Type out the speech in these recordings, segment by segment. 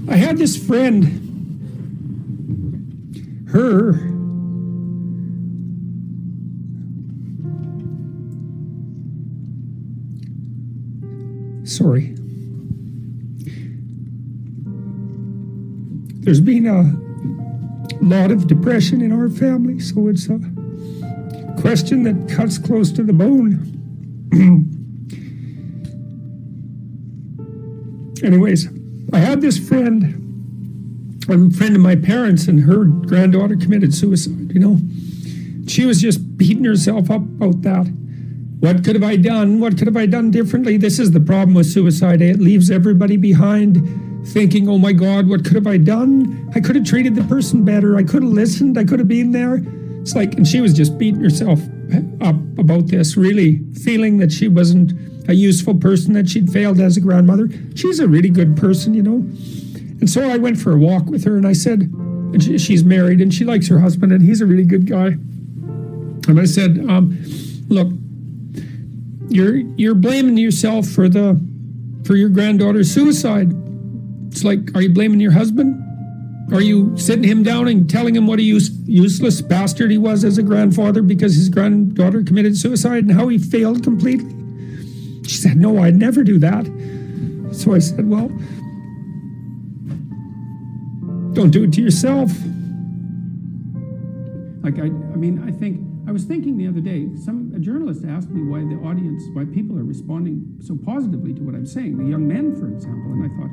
I had this friend, sorry. There's been a lot of depression in our family, so it's a question that cuts close to the bone. Anyways, I had this friend, a friend of my parents, and her granddaughter committed suicide, She was just beating herself up about that. What could have I done? What could have I done differently? This is the problem with suicide. It leaves everybody behind thinking, oh my God, what could have I done? I could have treated the person better. I could have listened. I could have been there. It's like, and she was just beating herself up about this, really feeling that she wasn't a useful person, that she'd failed as a grandmother. She's a really good person, And so I went for a walk with her, and I said, and she's married, and she likes her husband, and he's a really good guy. And I said, look, you're blaming yourself for your granddaughter's suicide. It's like, are you blaming your husband? Are you sitting him down and telling him what a useless bastard he was as a grandfather because his granddaughter committed suicide and how he failed completely? She said, no, I'd never do that. So I said, well, don't do it to yourself. Like, I was thinking the other day, a journalist asked me why people are responding so positively to what I'm saying, the young men, for example, and I thought,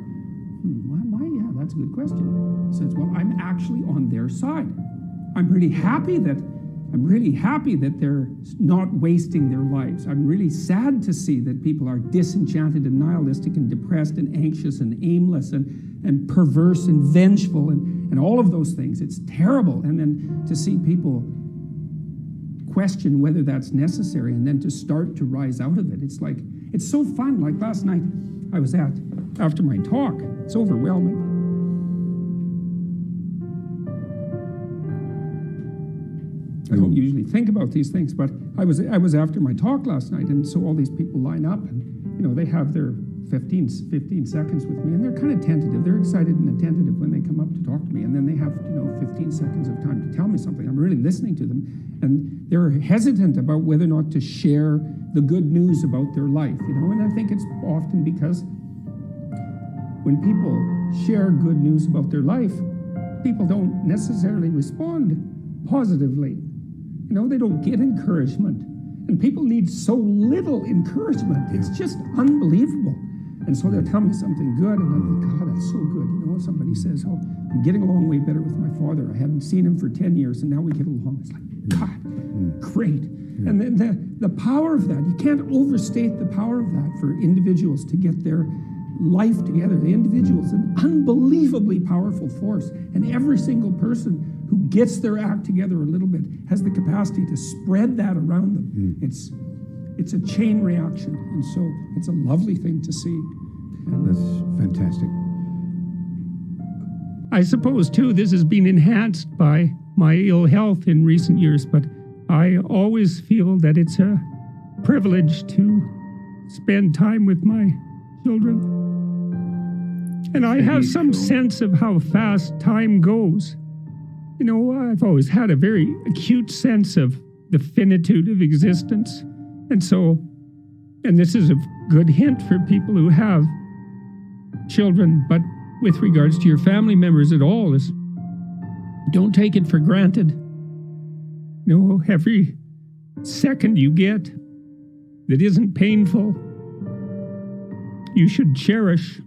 why? Yeah, that's a good question. He says, well, I'm actually on their side. I'm really happy that they're not wasting their lives. I'm really sad to see that people are disenchanted and nihilistic and depressed and anxious and aimless and perverse and vengeful and all of those things. It's terrible. And then to see people question whether that's necessary and then to start to rise out of it. It's like, it's so fun. Like last night I was after my talk, it's overwhelming. I don't usually think about these things, but I was after my talk last night, and so all these people line up, and they have their 15 seconds with me, and they're kind of tentative. They're excited and attentive when they come up to talk to me, and then they have 15 seconds of time to tell me something. I'm really listening to them, and they're hesitant about whether or not to share the good news about their life, and I think it's often because when people share good news about their life, people don't necessarily respond positively. They don't get encouragement. And people need so little encouragement. It's just unbelievable. And so they'll tell me something good, and I think, God, that's so good. Somebody says, oh, I'm getting along way better with my father. I hadn't seen him for 10 years, and now we get along. It's like, God, great. And then the power of that, you can't overstate the power of that for individuals to get their life together. The individual is an unbelievably powerful force, and every single person who gets their act together a little bit has the capacity to spread that around them. It's a chain reaction, and so it's a lovely thing to see. And that's fantastic. I suppose too this has been enhanced by my ill health in recent years, but I always feel that it's a privilege to spend time with my children. And I have some sense of how fast time goes. I've always had a very acute sense of the finitude of existence. And this is a good hint for people who have children, but with regards to your family members at all, is don't take it for granted. Every second you get that isn't painful, you should cherish.